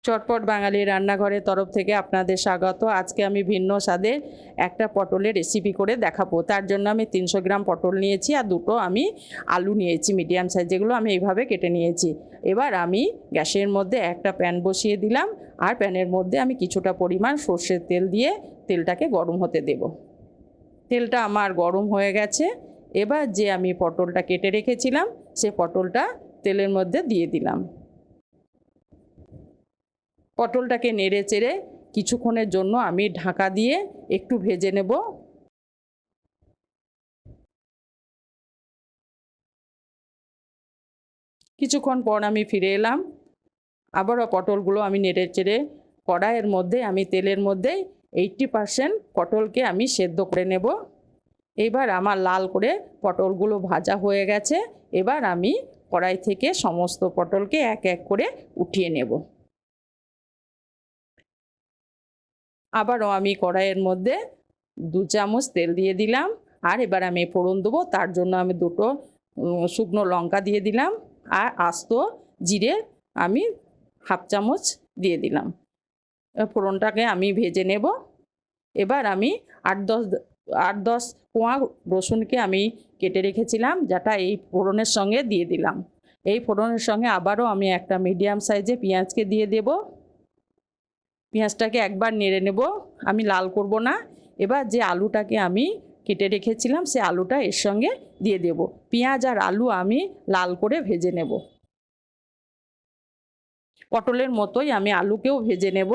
চটপট বাঙালি রান্নাঘরের তরফ থেকে আপনাদের স্বাগত। আজকে আমি ভিন্ন স্বাদের একটা পটলের রেসিপি করে দেখাবো। তার জন্য আমি 300 গ্রাম পটল নিয়েছি আর দুটো আমি আলু নিয়েছি মিডিয়াম সাইজ, যেগুলো আমি এইভাবে কেটে নিয়েছি। এবার আমি গ্যাসের মধ্যে একটা প্যান বসিয়ে দিলাম, আর প্যানের মধ্যে আমি কিছুটা পরিমাণ সর্ষের তেল দিয়ে তেলটাকে গরম হতে দেব। তেলটা আমার গরম হয়ে গেছে। এবার যে আমি পটলটা কেটে রেখেছিলাম সে পটলটা তেলের মধ্যে দিয়ে দিলাম। পটলটাকে নেড়ে চেড়ে কিছুক্ষণের জন্য আমি ঢাকা দিয়ে একটু ভেজে নেব। কিছুক্ষণ পর আমি ফিরে এলাম। আবারও পটলগুলো আমি নেড়ে চেড়ে কড়াইয়ের মধ্যে আমি তেলের মধ্যে 80% পটলকে আমি সেদ্ধ করে নেব। এবার আমার লাল করে পটলগুলো ভাজা হয়ে গেছে। এবার আমি কড়াই থেকে সমস্ত পটলকে এক এক করে উঠিয়ে নেব। আবারও আমি কড়াইয়ের মধ্যে 2 চামচ তেল দিয়ে দিলাম, আর এবার আমি ফোড়ন দেবো। তার জন্য আমি দুটো শুকনো লঙ্কা দিয়ে দিলাম, আর আস্ত জিরে আমি হাফ চামচ দিয়ে দিলাম। ফোড়নটাকে আমি ভেজে নেব। এবার আমি 8-10 কোয়া রসুনকে আমি কেটে রেখেছিলাম, যেটা এই ফোড়নের সঙ্গে দিয়ে দিলাম। এই ফোড়নের সঙ্গে আবারও আমি একটা মিডিয়াম সাইজে পেঁয়াজকে দিয়ে দেব। পেঁয়াজটাকে একবার নেড়ে নেব, আমি লাল করব না। এবার যে আলুটাকে আমি কেটে রেখেছিলাম সে আলুটা এর সঙ্গে দিয়ে দেব। পেঁয়াজ আর আলু আমি লাল করে ভেজে নেব। পটলের মতোই আমি আলুকেও ভেজে নেব।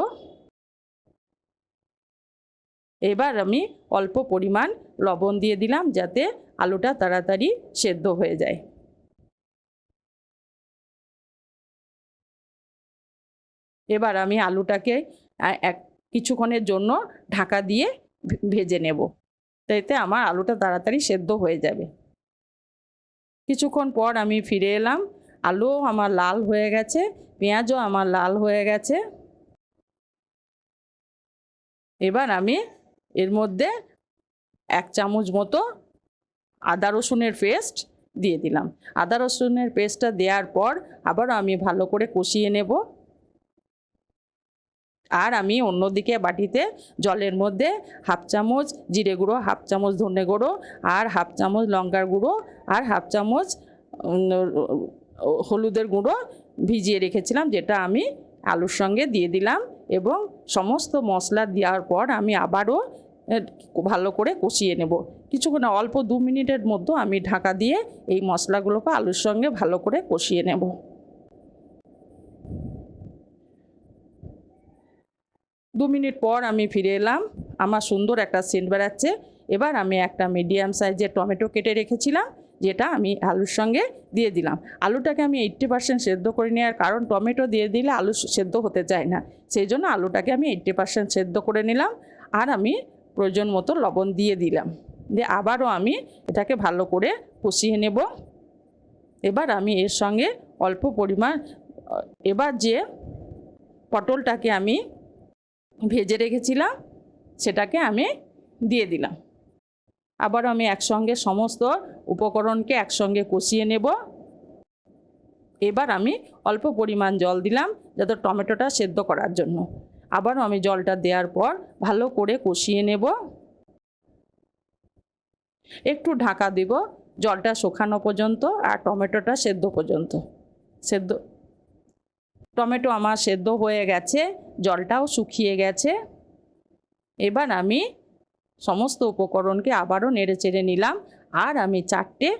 এবার আমি অল্প পরিমাণ লবণ দিয়ে দিলাম, যাতে আলুটা তাড়াতাড়ি সেদ্ধ হয়ে যায়। এবার আমি আলুটাকে কিছুক্ষণের জন্য ঢাকা দিয়ে ভেজে নেব, তাইতে আমার আলুটা তাড়াতাড়ি সেদ্ধ হয়ে যাবে। কিছুক্ষণ পর আমি ফিরে এলাম। আলুও আমার লাল হয়ে গেছে, পেঁয়াজও আমার লাল হয়ে গেছে। এবার আমি এর মধ্যে 1 চামচ মতো আদা রসুনের পেস্ট দিয়ে দিলাম। আদা রসুনের পেস্টটা দেওয়ার পর আবারও আমি ভালো করে কষিয়ে নেব। আর আমি অন্যদিকে বাটিতে জলের মধ্যে হাফ চামচ জিরে গুঁড়ো, হাফ চামচ ধনে গুঁড়ো, আর হাফ চামচ লঙ্কার গুঁড়ো, আর হাফ চামচ হলুদের গুঁড়ো ভিজিয়ে রেখেছিলাম, যেটা আমি আলুর সঙ্গে দিয়ে দিলাম। এবং সমস্ত মশলা দেওয়ার পর আমি আবারও ভালো করে কষিয়ে নেব। কিছুক্ষণ অল্প 2 মিনিটের মধ্যে আমি ঢাকা দিয়ে এই মশলাগুলোকে আলুর সঙ্গে ভালো করে কষিয়ে নেব। 2 মিনিট পর আমি ফিরে এলাম। আমার সুন্দর একটা সেন্ট বেরাচ্ছে। এবার আমি একটা মিডিয়াম সাইজের টমেটো কেটে রেখেছিলাম, যেটা আমি আলুর সঙ্গে দিয়ে দিলাম। আলুটাকে আমি 80% সেদ্ধ করে নেওয়ার কারণ টমেটো দিয়ে দিলে আলু সেদ্ধ হতে চায় না, সেই জন্য আলুটাকে আমি 80% সেদ্ধ করে নিলাম। আর আমি প্রয়োজন মতো লবণ দিয়ে দিলাম, দিয়ে আবারও আমি এটাকে ভালো করে কষিয়ে নেব। এবার আমি এর সঙ্গে অল্প পরিমাণ এবার যে পটলটাকে আমি ভেজে রেখেছিলাম সেটাকে আমি দিয়ে দিলাম। আবার আমি একসঙ্গে সমস্ত উপকরণকে একসঙ্গে কষিয়ে নেব। এবার আমি অল্প পরিমাণ জল দিলাম, যাতে টমেটোটা সেদ্ধ করার জন্য। আবারও আমি জলটা দেওয়ার পর ভালো করে কষিয়ে নেব। একটু ঢাকা দেব জলটা শুকানো পর্যন্ত, আর টমেটোটা সেদ্ধ পর্যন্ত। টমেটো আমার সেদ্ধ হয়ে গেছে, জলটাও শুকিয়ে গেছে। এবার আমি সমস্ত উপকরণকে আবারও নেড়ে চেড়ে নিলাম, আর আমি 4টে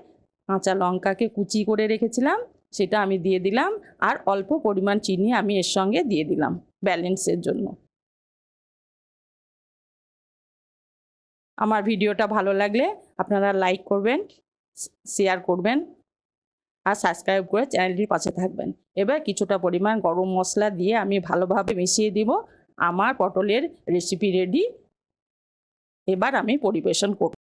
কাঁচা লঙ্কাকে কুচি করে রেখেছিলাম সেটা আমি দিয়ে দিলাম, আর অল্প পরিমাণ চিনি আমি এর সঙ্গে দিয়ে দিলাম ব্যালেন্সের জন্য। আমার ভিডিওটা ভালো লাগলে আপনারা লাইক করবেন, শেয়ার করবেন, আর সাবস্ক্রাইব করে চ্যানেলটির পাশে থাকবেন। এবার কিছুটা পরিমাণ গরম মশলা দিয়ে আমি ভালোভাবে মিশিয়ে দিব। আমার পটলের রেসিপি রেডি। এবার আমি পরিবেশন করব।